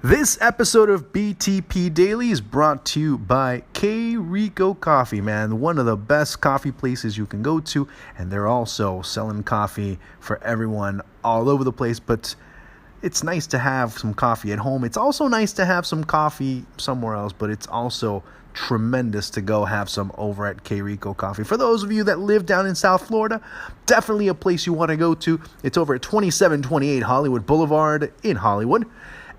This episode of BTP Daily is brought to you by K Rico Coffee, man. One of the best coffee places you can go to, and they're also selling coffee for everyone all over the place. But it's nice to have some coffee at home. It's also nice to have some coffee somewhere else, but it's also tremendous to go have some over at K Rico Coffee. For those of you that live down in South Florida, definitely a place you want to go to. It's over at 2728 Hollywood Boulevard in Hollywood.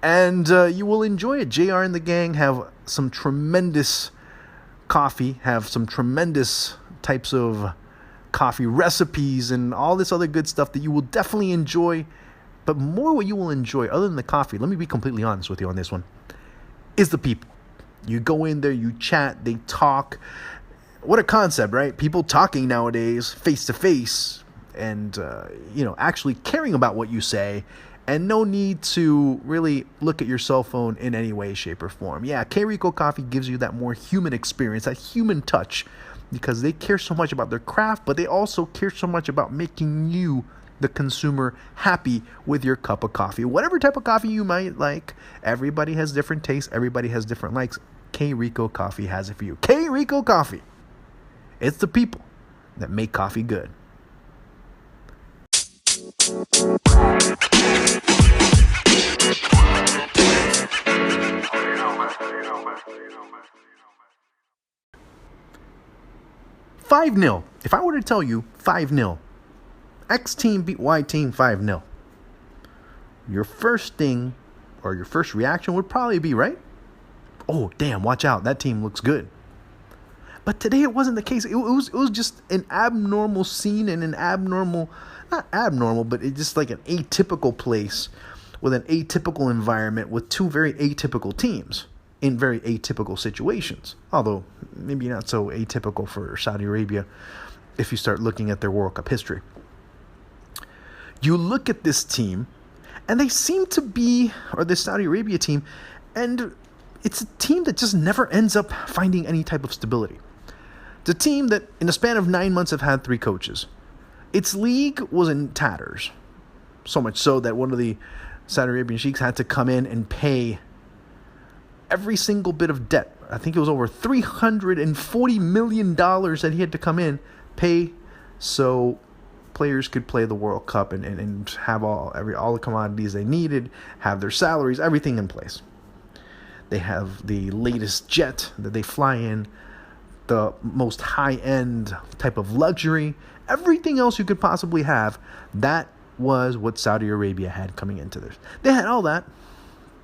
And you will enjoy it. JR and the gang have some tremendous coffee, have some tremendous types of coffee recipes and all this other good stuff that you will definitely enjoy. But more what you will enjoy, other than the coffee, let me be completely honest with you on this one, is the people. You go in there, you chat, they talk. What a concept, right? People talking nowadays face to face and, actually caring about what you say. And no need to really look at your cell phone in any way, shape, or form. Yeah, K Rico Coffee gives you that more human experience, that human touch, because they care so much about their craft, but they also care so much about making you, the consumer, happy with your cup of coffee. Whatever type of coffee you might like, everybody has different tastes, everybody has different likes. K Rico Coffee has it for you. K Rico Coffee. It's the people that make coffee good. Five 0. If I were to tell you 5-0, X team beat Y team 5-0, your first thing or your first reaction would probably be, right? Oh, damn, watch out. That team looks good. But today it wasn't the case. It was just an abnormal scene and an abnormal, not abnormal, but it's just like an atypical place with an atypical environment with two very atypical teams in very atypical situations. Although maybe not so atypical for Saudi Arabia if you start looking at their World Cup history. You look at this team and they seem to be, or the Saudi Arabia team, and it's a team that just never ends up finding any type of stability. It's a team that in a span of 9 months have had 3 coaches. Its league was in tatters. So much so that one of the Saudi Arabian sheiks had to come in and pay every single bit of debt. I think it was over $340 million that he had to come in, pay so players could play the World Cup and have all the commodities they needed, have their salaries, everything in place. They have the latest jet that they fly in, the most high-end type of luxury, everything else you could possibly have. That was what Saudi Arabia had coming into this. They had all that,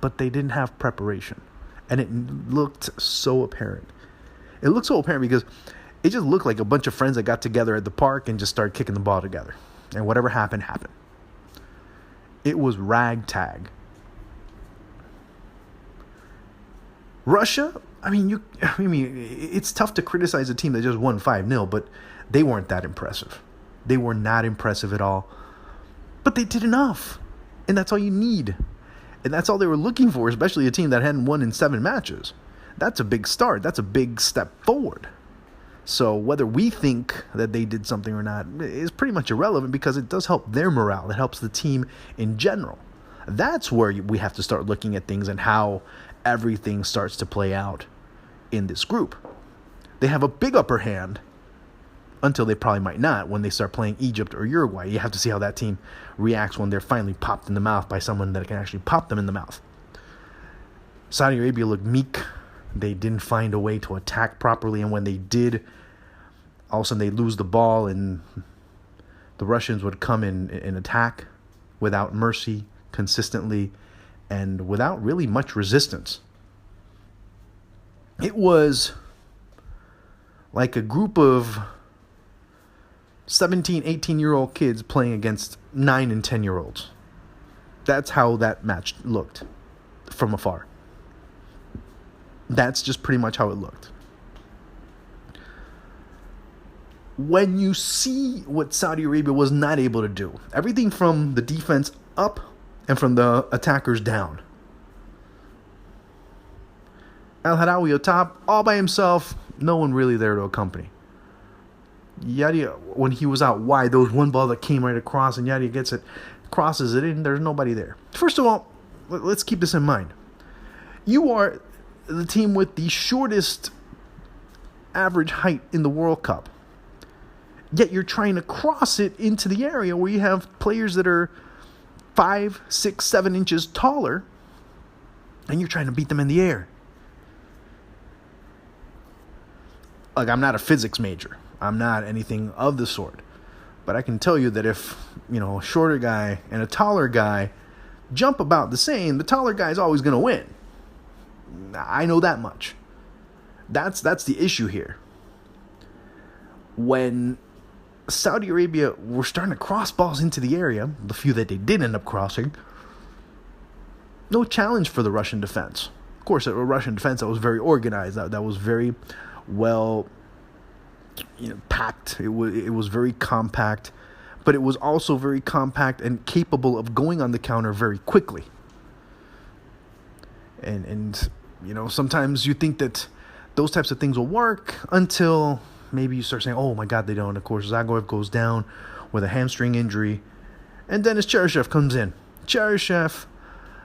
but they didn't have preparation. And it looked so apparent. It looked so apparent because it just looked like a bunch of friends that got together at the park and just started kicking the ball together. And whatever happened, happened. It was ragtag. Russia, it's tough to criticize a team that just won 5-0, but they weren't that impressive. They were not impressive at all. But they did enough. And that's all you need. And that's all they were looking for, especially a team that hadn't won in 7 matches. That's a big start. That's a big step forward. So whether we think that they did something or not is pretty much irrelevant because it does help their morale. It helps the team in general. That's where we have to start looking at things and how everything starts to play out in this group. They have a big upper hand until they probably might not when they start playing Egypt or Uruguay. You have to see how that team reacts when they're finally popped in the mouth by someone that can actually pop them in the mouth. Saudi Arabia looked meek. They didn't find a way to attack properly, and when they did, all of a sudden they lose the ball and the Russians would come in attack without mercy, consistently, and without really much resistance. It was like a group of 17, 18-year-old kids playing against 9 and 10-year-olds. That's how that match looked from afar. That's just pretty much how it looked. When you see what Saudi Arabia was not able to do, everything from the defense up and from the attackers down. Al-Hadawi atop, all by himself, no one really there to accompany. Yadi, when he was out wide, there was one ball that came right across, and Yadi gets it, crosses it in, there's nobody there. First of all, let's keep this in mind. You are the team with the shortest average height in the World Cup. Yet you're trying to cross it into the area where you have players that are 5, 6, 7 inches taller, and you're trying to beat them in the air. Like, I'm not a physics major. I'm not anything of the sort. But I can tell you that if, a shorter guy and a taller guy jump about the same, the taller guy is always going to win. I know that much. That's the issue here. When Saudi Arabia were starting to cross balls into the area, the few that they did end up crossing, no challenge for the Russian defense. Of course, a Russian defense that was very organized, that was very well, packed. It was very compact, but it was also very compact and capable of going on the counter very quickly. And sometimes you think that those types of things will work until maybe you start saying, oh my God, they don't. Of course, Zagoev goes down with a hamstring injury, and Denis Cheryshev comes in. Cheryshev,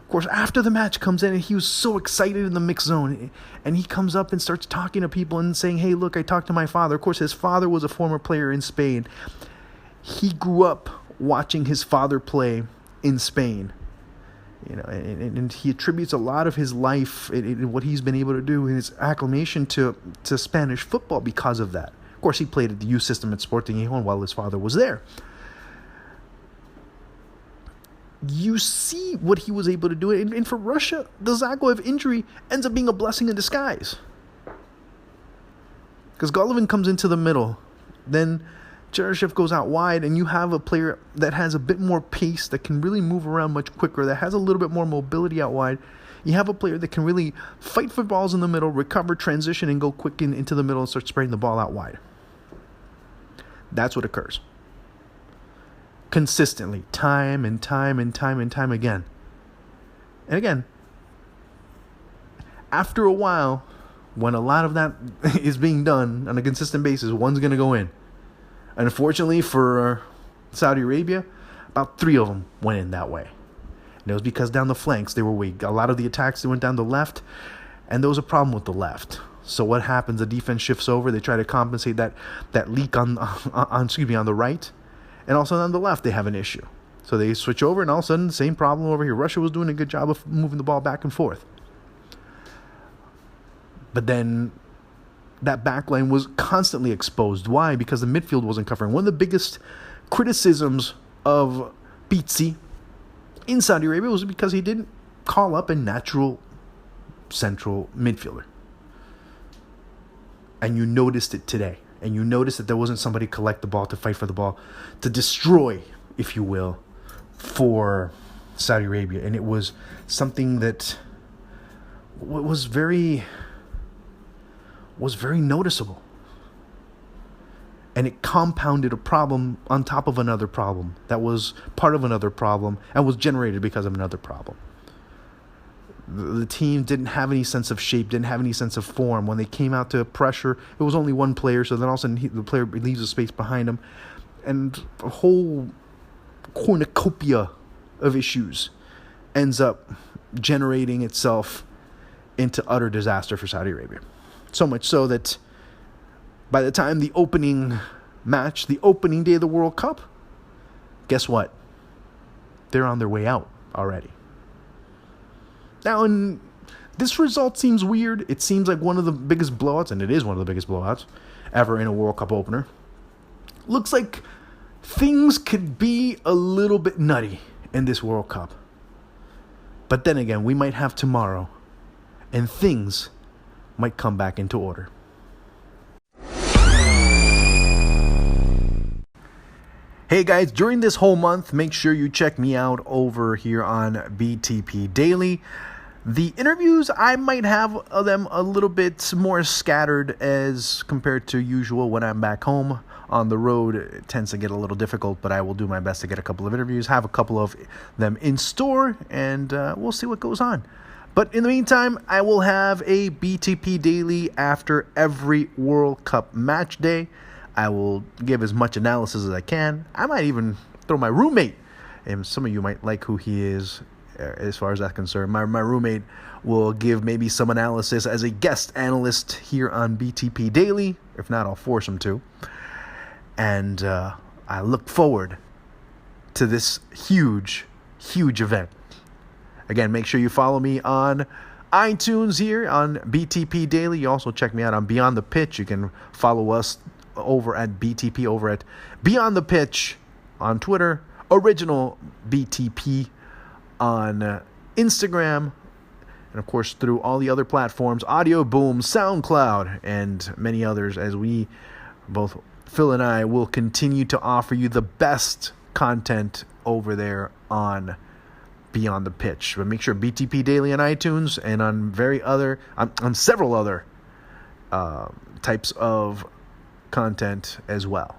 of course, after the match comes in, and he was so excited in the mixed zone, and he comes up and starts talking to people and saying, hey, look, I talked to my father. Of course, his father was a former player in Spain. He grew up watching his father play in Spain. And he attributes a lot of his life in what he's been able to do in his acclimation to Spanish football because of that. Of course, he played at the youth system at Sporting Gijón while his father was there. You see what he was able to do. And for Russia, the Zagoev injury ends up being a blessing in disguise. Because Golovin comes into the middle. Then Cheryshev goes out wide, and you have a player that has a bit more pace, that can really move around much quicker, that has a little bit more mobility out wide. You have a player that can really fight for balls in the middle, recover, transition, and go quick into the middle and start spraying the ball out wide. That's what occurs. Consistently, time and time again. And again, after a while, when a lot of that is being done on a consistent basis, one's going to go in. Unfortunately for Saudi Arabia, about 3 of them went in that way. And it was because down the flanks they were weak. A lot of the attacks they went down the left, and there was a problem with the left. So what happens? The defense shifts over. They try to compensate that leak on the right, and also on the left they have an issue. So they switch over, and all of a sudden the same problem over here. Russia was doing a good job of moving the ball back and forth, but then that back line was constantly exposed. Why? Because the midfield wasn't covering. One of the biggest criticisms of Pizzi in Saudi Arabia was because he didn't call up a natural central midfielder. And you noticed it today. And you noticed that there wasn't somebody collect the ball, to fight for the ball, to destroy, if you will, for Saudi Arabia. And it was something that was very noticeable. And it compounded a problem on top of another problem that was part of another problem and was generated because of another problem. The team didn't have any sense of shape, didn't have any sense of form. When they came out to pressure, it was only one player, so then all of a sudden the player leaves a space behind him, and a whole cornucopia of issues ends up generating itself into utter disaster for Saudi Arabia. So much so that by the time the opening match, the opening day of the World Cup, guess what? They're on their way out already. Now, and this result seems weird. It seems like one of the biggest blowouts, and it is one of the biggest blowouts ever in a World Cup opener. Looks like things could be a little bit nutty in this World Cup. But then again, we might have tomorrow, and things might come back into order. Hey guys, during this whole month, make sure you check me out over here on BTP Daily. The interviews, I might have them a little bit more scattered as compared to usual when I'm back home. On the road, it tends to get a little difficult, but I will do my best to get a couple of interviews, have a couple of them in store, and we'll see what goes on. But in the meantime, I will have a BTP Daily after every World Cup match day. I will give as much analysis as I can. I might even throw my roommate, and some of you might like who he is, as far as that's concerned. My roommate will give maybe some analysis as a guest analyst here on BTP Daily. If not, I'll force him to. And I look forward to this huge event. Again, make sure you follow me on iTunes here on BTP Daily. You also check me out on Beyond the Pitch. You can follow us over at BTP, over at Beyond the Pitch on Twitter, Original BTP on Instagram, and of course through all the other platforms, Audio Boom, SoundCloud, and many others, as we, both Phil and I, will continue to offer you the best content over there on Beyond the Pitch. But make sure BTP Daily on iTunes and on several other types of content as well.